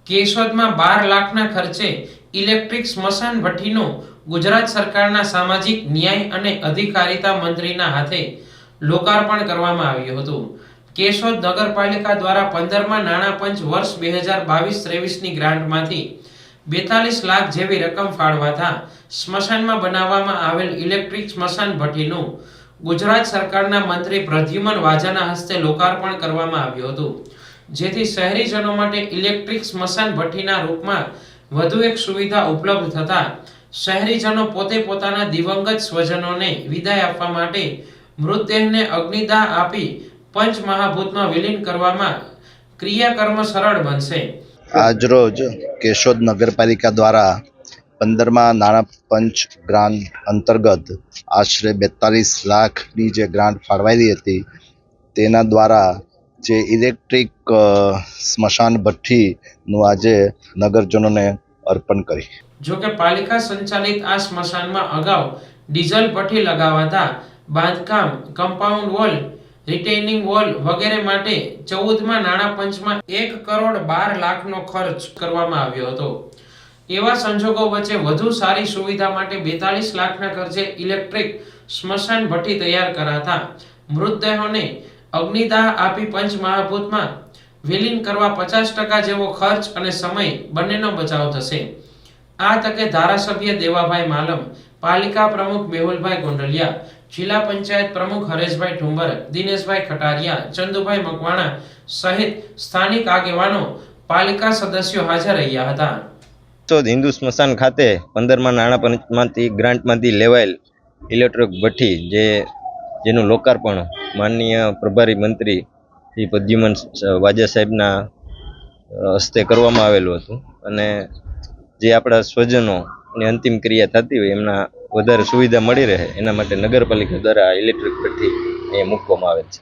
કેશોદમાં 12 લાખના ખર્ચે ઇલેક્ટ્રિક સ્મશાન ભઠ્ઠીનું ગુજરાત સરકારના સામાજિક ન્યાય અને અધિકારિતા મંત્રીના હાથે લોકાર્પણ કરવામાં આવ્યું હતું. કેશોદ નગરપાલિકા દ્વારા 15મા નાણાં પંચ વર્ષ 2022-23ની ગ્રાન્ટમાંથી 42 લાખ જેવી રકમ ફાળવાતા સ્મશાનમાં બનાવવામાં આવેલ ઇલેક્ટ્રિક સ્મશાન ભઠ્ઠીનું ગુજરાત સરકારના મંત્રી પ્રદ્યુમન વાજાના હસ્તે લોકાર્પણ કરવામાં આવ્યું હતું, જેથી શહેરીજનો માટે ઇલેક્ટ્રિક સ્મશાન ભઠ્ઠીના રૂપમાં વધુ એક સુવિધા ઉપલબ્ધ થતા શહેરીજનો પોતે પોતાના દિવંગત સ્વજનોને વિદાય આપવા માટે મૃતદેહને અગ્નિદાહ આપી પંચમહાભૂતમાં વિલીન કરવામાં ક્રિયાકર્મ સરળ બનશે. આજરોજ કેશોદ નગરપાલિકા દ્વારા 15મા નાણાં પંચ ગ્રાન્ટ અંતર્ગત આશરે 42 લાખની જે ગ્રાન્ટ ફાળવાયેલી હતી તેના દ્વારા જે ઇલેક્ટ્રિક સ્મશાન ભઠ્ઠીનું આજે નગરજનોને અર્પણ કરી. જોકે પાલિકા સંચાલિત આ સ્મશાનમાં અગાઉ ડીઝલ ભઠ્ઠી લગાવાતા બાંધકામ, કમ્પાઉન્ડ વોલ, રિટેઇનિંગ વોલ વગેરે માટે 14મા નાણાં પંચમાં 1,12 લાખનો ખર્ચ કરવામાં આવ્યો હતો. એવા સંજોગો વચ્ચે વધુ સારી સુવિધા માટે 42 લાખના ખર્ચે ઇલેક્ટ્રિક સ્મશાન ભઠ્ઠી તૈયાર કરાતા મૃતદેહોને અગ્નિદાહ આપી પંચમહાભૂતમાં વિલીન કરવા 50% જેવો ખર્ચ અને સમય બંનેનો બચાવ થશે. આ તકે ધારાસભ્ય દેવાભાઈ માલમ, પાલિકા પ્રમુખ મેહુલભાઈ ગોંડલિયા, જિલ્લા પંચાયત પ્રમુખ હરેશભાઈ ઠુંબર, દિનેશભાઈ ખટારિયા, ચંદુભાઈ મકવાણા સહિત સ્થાનિક આગેવાનો, પાલિકા સદસ્યો હાજર રહ્યા હતા. તો હિન્દુ સ્મશાન ખાતે 15મા નાણાં પંચમાંથી ગ્રાન્ટમાંથી લેવાયેલ ઇલેક્ટ્રિક ભઠ્ઠી જેનું લોકાર્પણ માનનીય પ્રભારી મંત્રી શ્રી પ્રદ્યુમન વાજા સાહેબના હસ્તે કરવામાં આવેલું હતું અને જે આપણા સ્વજનોની અંતિમ ક્રિયા થતી હોય એમના વધારે સુવિધા મળી રહે એના માટે નગરપાલિકા દ્વારા ઇલેક્ટ્રિક ભઠ્ઠી અહીંયા મૂકવામાં આવે છે.